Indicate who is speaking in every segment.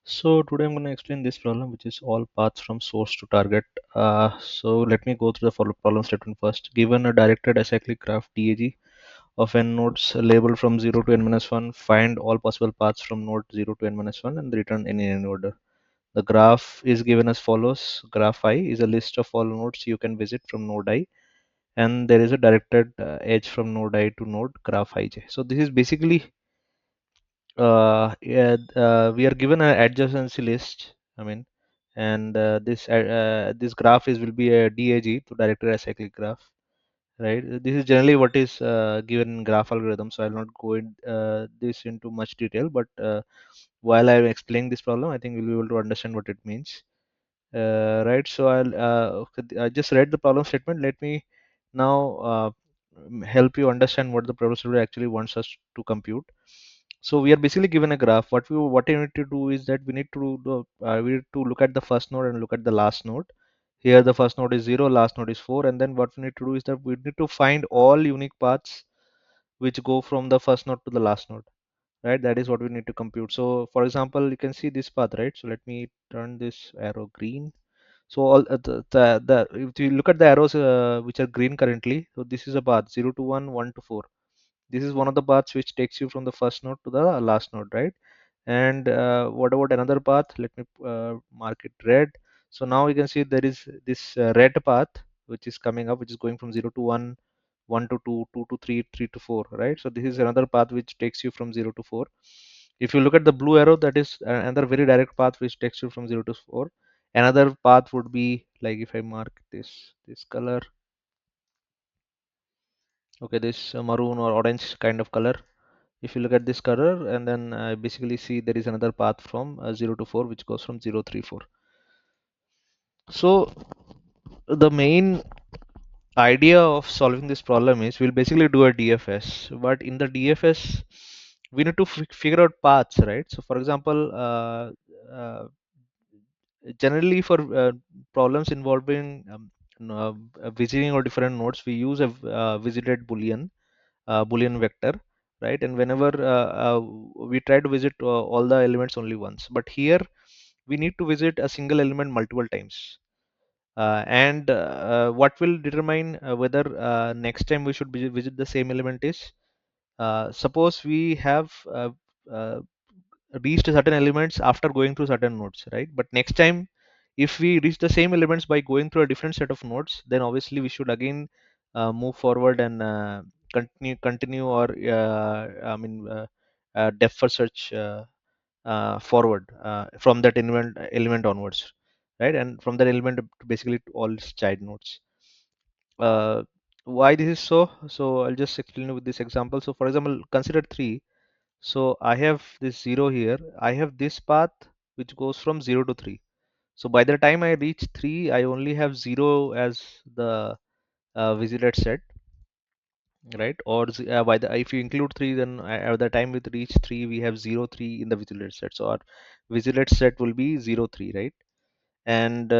Speaker 1: So today I'm going to explain this problem, which is all paths from source to target. So let me go through the problem statement first. Given a directed acyclic graph DAG of n nodes labeled from 0 to n-1, find all possible paths from node 0 to n-1 and return n in any order. The graph is given as follows. Graph I is a list of all nodes you can visit from node I, and there is a directed edge from node I to node graph ij. So this is basically yeah, we are given an adjacency list. I mean, and this graph is will be a DAG, to directed acyclic graph, right? This is generally what is given in graph algorithm. So I'll not go in this into much detail, but while I'm explaining this problem, I think we'll be able to understand what it means. Right. So I just read the problem statement. Let me now help you understand what the problem statement actually wants us to compute. So we are basically given a graph. What we need to do is that we need to look at the first node and look at the last node. Here the first node is 0, last node is 4, and then what we need to do is that we need to find all unique paths which go from the first node to the last node, right? That is what we need to compute. So for example, you can see this path, right? So let me turn this arrow green. So all the if you look at the arrows which are green currently, so this is a path 0 to 1, 1 to 4. This is one of the paths which takes you from the first node to the last node, right? And what about another path? Let me mark it red. So now you can see there is this red path which is coming up, which is going from 0 to 1, 1 to 2, 2 to 3, 3 to 4, right? So this is another path which takes you from 0 to 4. If you look at the blue arrow, that is another very direct path which takes you from 0 to 4. Another path would be like, if I mark this color, okay, this maroon or orange kind of color. If you look at this color, and then basically see there is another path from 0 to 4 which goes from 0, 3, 4. So the main idea of solving this problem is we'll basically do a DFS, but in the DFS we need to figure out paths, right? So for example, generally for problems involving visiting or different nodes, we use a visited boolean vector, right? And whenever we try to visit all the elements only once, but here we need to visit a single element multiple times. And what will determine whether next time we should visit the same element is, suppose we have uh, reached certain elements after going through certain nodes, right? But next time, if we reach the same elements by going through a different set of nodes, then obviously we should again move forward and continue or depth first search forward from that element onwards, right? And from that element to basically to all its child nodes. Uh, why this is so? So I'll just explain with this example. So for example, consider 3. So I have this 0 here. I have this path which goes from 0 to 3. So by the time I reach 3, I only have 0 as the visited set, right? Or by the if you include 3, then at the time we reach 3, we have 0, 3 in the visited set. So our visited set will be 0, 3, right? And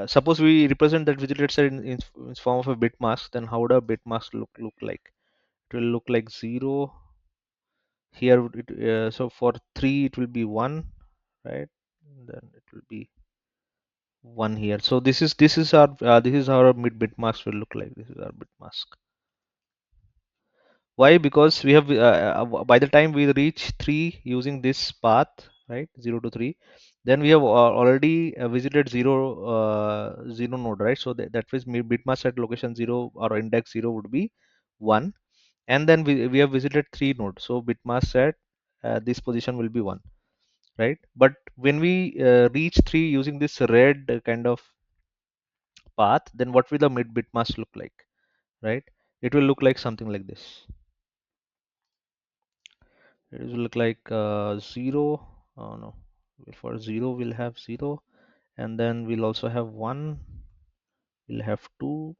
Speaker 1: suppose we represent that visited set in form of a bit mask, then how would a bit mask look like? It will look like 0 here. So for 3 it will be 1, right? And then it will be 1 here. So this is how our mid bit mask will look like. This is our bit mask. Why? Because we have by the time we reach 3 using this path, right, 0 to 3, then we have already visited 0 node, right? So that means bit mask at location 0 or index 0 would be 1, and then we have visited 3 nodes. So bit mask at this position will be 1, right? But when we reach 3 using this red kind of path, then what will the mid bit mask look like, right? It will look like something like this. It will look like 0. Oh no, for 0 we'll have 0, and then we'll also have 1, we'll have 2,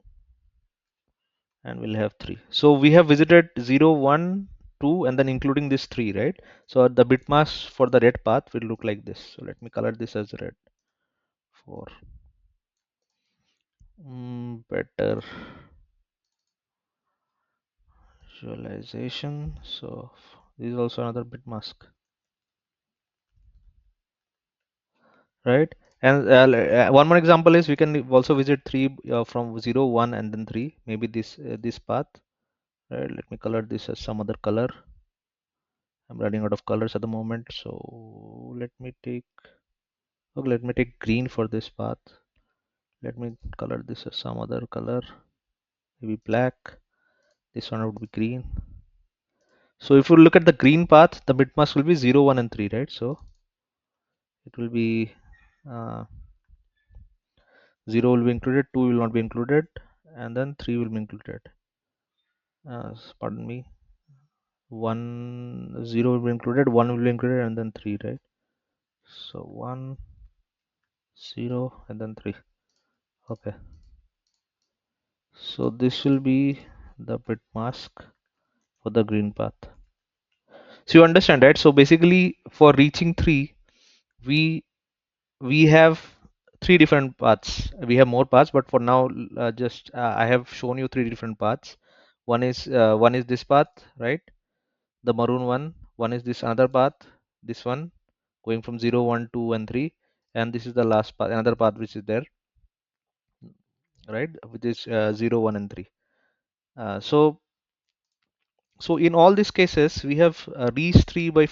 Speaker 1: and we'll have 3. So we have visited 0, 1, 2, and then including this 3, right? So the bit mask for the red path will look like this. So let me color this as red for better visualization. So this is also another bit mask. right? And one more example is we can also visit 3 from 0, 1, and then 3. Maybe this path. Right? Let me color this as some other color. I'm running out of colors at the moment, so let me take green for this path. Let me color this as some other color, maybe black. This one would be green. So if you look at the green path, the bitmask will be 0, 1, and 3, right? So it will be uh, 0 will be included, 2 will not be included, and then 3 will be included. Pardon me, 1, 0 will be included, 1 will be included, and then 3, right? So 1, 0, and then 3. Okay. So this will be the bit mask for the green path. So you understand, right? So basically, for reaching 3, we we have 3 different paths. We have more paths, but for now, just I have shown you 3 different paths. One is this path, right? The maroon one. One is this another path, this one, going from 0, 1, 2, and 3, and this is the last path, another path which is there, right? Which is 0, 1, and 3. So in all these cases, we have reached 3 by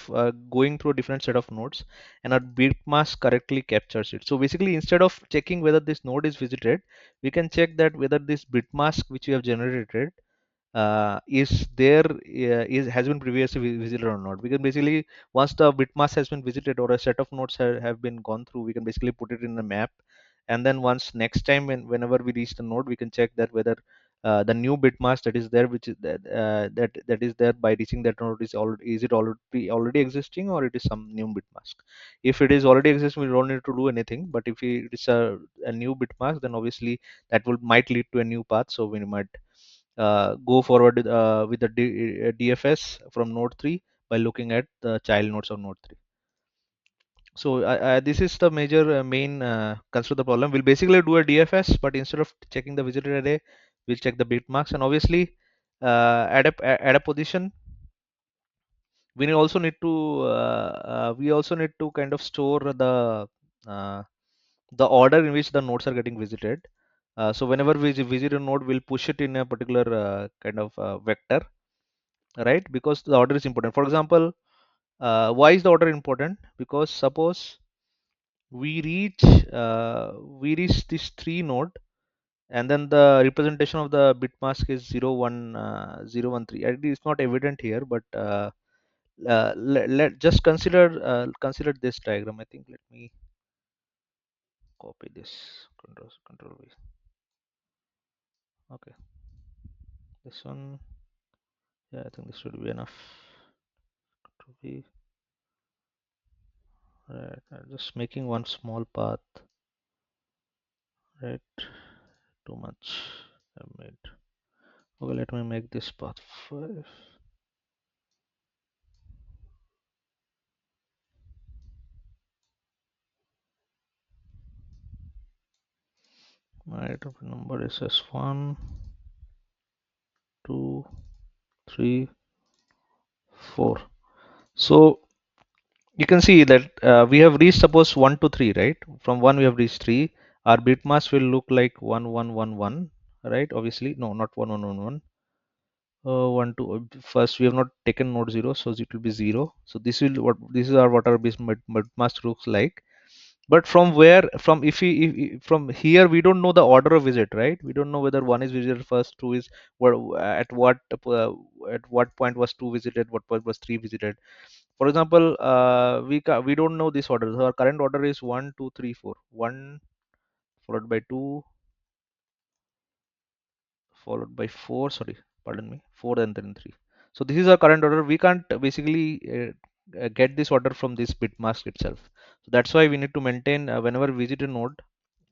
Speaker 1: going through a different set of nodes, and our bitmask correctly captures it. So basically, instead of checking whether this node is visited, we can check that whether this bitmask which we have generated is there is has been previously visited or not. We can basically, once the bitmask has been visited or a set of nodes have been gone through, we can basically put it in a map, and then once next time whenever we reach the node, we can check that whether the new bitmask that is there, which is that is there by reaching that node, is it already existing, or it is some new bitmask. If it is already existing, we don't need to do anything, but if it is a new bitmask, then obviously that will might lead to a new path, so we might go forward with the DFS from node 3 by looking at the child nodes of node 3. So this is the major main consider the problem. We'll basically do a DFS, but instead of checking the visited array, we'll check the bitmarks, and obviously add a position. We also need to kind of store uh, the order in which the nodes are getting visited. So whenever we visit a node, we'll push it in a particular kind of vector, right? Because the order is important. For example, why is the order important? Because suppose we reach this 3 node, and then the representation of the bit mask is 0, 1, 0, 1, 3. It's not evident here, but let just consider this diagram. I think, let me copy this. Control V. Okay, this one. Yeah, I think this should be enough. Control V. Right, I'm just making one small path. Right, too much I made. Okay, let me make this path 5. My item number is S1, 2, 3, 4. So you can see that we have reached, suppose, 1 to 3, right? From 1 we have reached 3. Our bit mask will look like 1, 1, 1, 1, right? Obviously, no, not 1, 1, 1, 1. 1, 2. First, we have not taken node 0, so it will be 0. So this is what our bit mask looks like. But from where, from if from here, we don't know the order of visit, right? We don't know whether 1 is visited first, 2 is at what point was 2 visited, what point was 3 visited. For example, we don't know this order. So our current order is 1, 2, 3, 4. 1 followed by 2 followed by 4. Sorry, pardon me. 4 and then 3. So this is our current order. We can't basically get this order from this bit mask itself. So that's why we need to maintain whenever we visit a node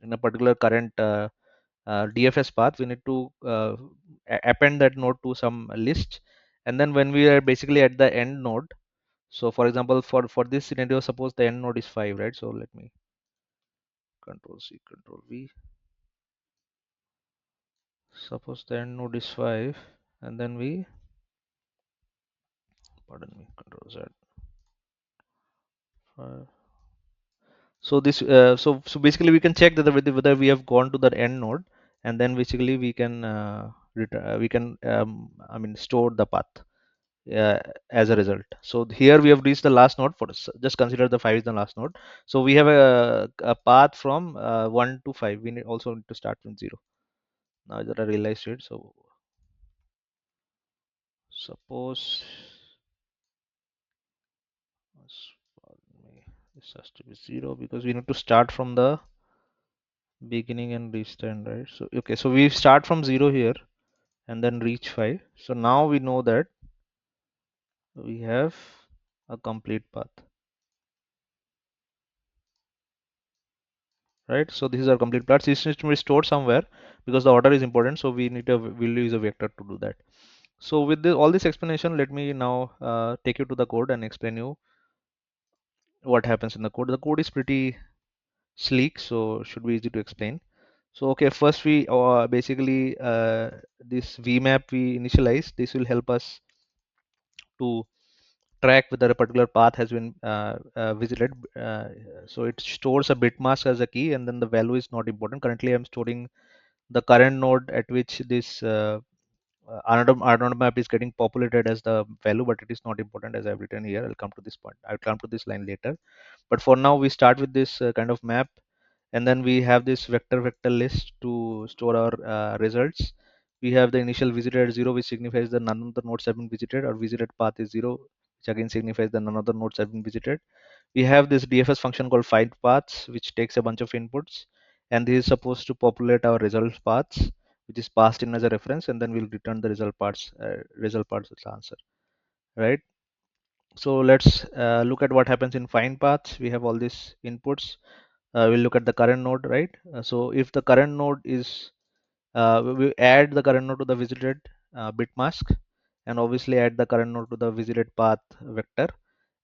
Speaker 1: in a particular current DFS path, we need to append that node to some list, and then when we are basically at the end node. So for example, for this scenario, suppose the end node is 5, right? So let me Control C, Control V. Suppose the end node is 5, and then we, pardon me, Control Z. 5. So this so basically we can check that whether we have gone to the end node, and then basically we can we can I mean store the path uh, as a result. So here we have reached the last node. For just consider the 5 is the last node. So we have a path from 1 to 5. We need also need to start from 0. Now that I realized it, so suppose pardon me, this has to be 0 because we need to start from the beginning and reach the end, right? So okay, so we start from 0 here and then reach 5. So now we know that we have a complete path, right? So this is our complete path. This needs to be stored somewhere because the order is important. So we need we'll use a vector to do that. So with all this explanation, let me now take you to the code and explain you what happens in the code. The code is pretty sleek, so should be easy to explain. So okay, first we basically this vmap we initialize. This will help us to track whether a particular path has been visited. So it stores a bitmask as a key, and then the value is not important. Currently, I'm storing the current node at which this another map is getting populated as the value, but it is not important as I've written here. I'll come to this point. I'll come to this line later. But for now, we start with this kind of map, and then we have this vector list to store our results. We have the initial visited at 0, which signifies that none of the nodes have been visited, or visited path is 0, which again signifies that none of the nodes have been visited. We have this DFS function called find paths, which takes a bunch of inputs, and this is supposed to populate our result paths, which is passed in as a reference, and then we'll return the result parts as the answer, right? So let's look at what happens in find paths. We have all these inputs. We'll look at the current node, right? So if the current node is we add the current node to the visited bit mask, and obviously add the current node to the visited path vector.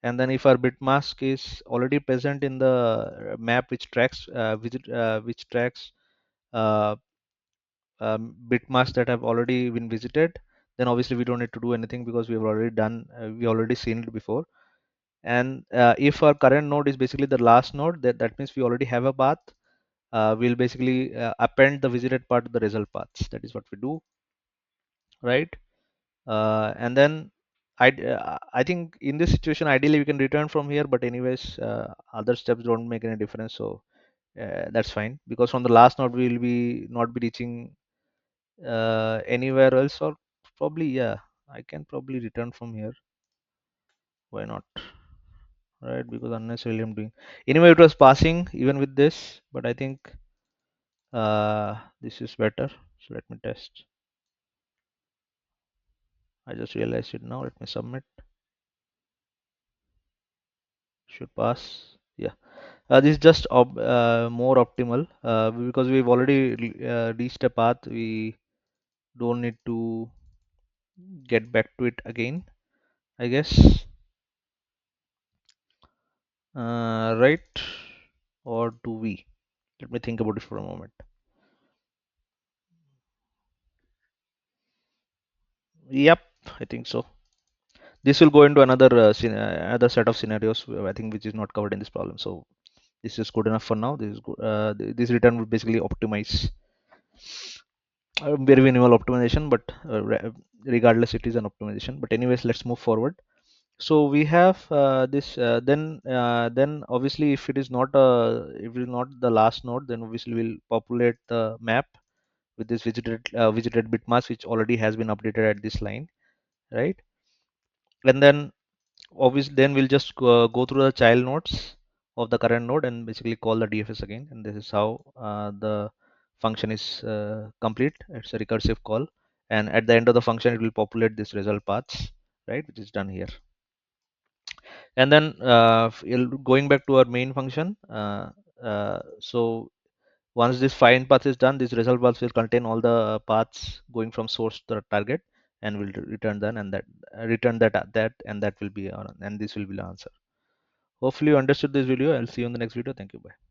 Speaker 1: And then if our bit mask is already present in the map which tracks which tracks uh, bit masks that have already been visited, then obviously we don't need to do anything because we've already done we already seen it before. And if our current node is basically the last node, that means we already have a path. We'll basically append the visited part to the result paths. That is what we do, right? And then I think in this situation, ideally we can return from here, but anyways, other steps don't make any difference. So that's fine because from the last node we will be not be reaching anywhere else, or probably yeah, I can probably return from here. Why not? Right? Because unnecessarily I'm doing. Anyway, it was passing even with this, but I think this is better. So let me test. I just realized it now. Let me submit. Should pass. Yeah. This is just more optimal because we've already reached a path. We don't need to get back to it again, I guess. Right? Or do we? Let me think about it for a moment. Yep, I think so. This will go into another another set of scenarios, I think, which is not covered in this problem. So this is good enough for now. This is good. This return will basically optimize very minimal optimization, but regardless, it is an optimization. But anyways, let's move forward. So we have this. Then obviously, if it is not the last node, then obviously we'll populate the map with this visited bitmask, which already has been updated at this line, right? And then obviously then we'll just go through the child nodes of the current node and basically call the DFS again, and this is how the function is complete. It's a recursive call, and at the end of the function it will populate this result paths, right, which is done here. And then going back to our main function, so once this find path is done, this result path will contain all the paths going from source to the target, and will return that, and that and that will be and this will be the answer. Hopefully you understood this video. I'll see you in the next video. Thank you. Bye.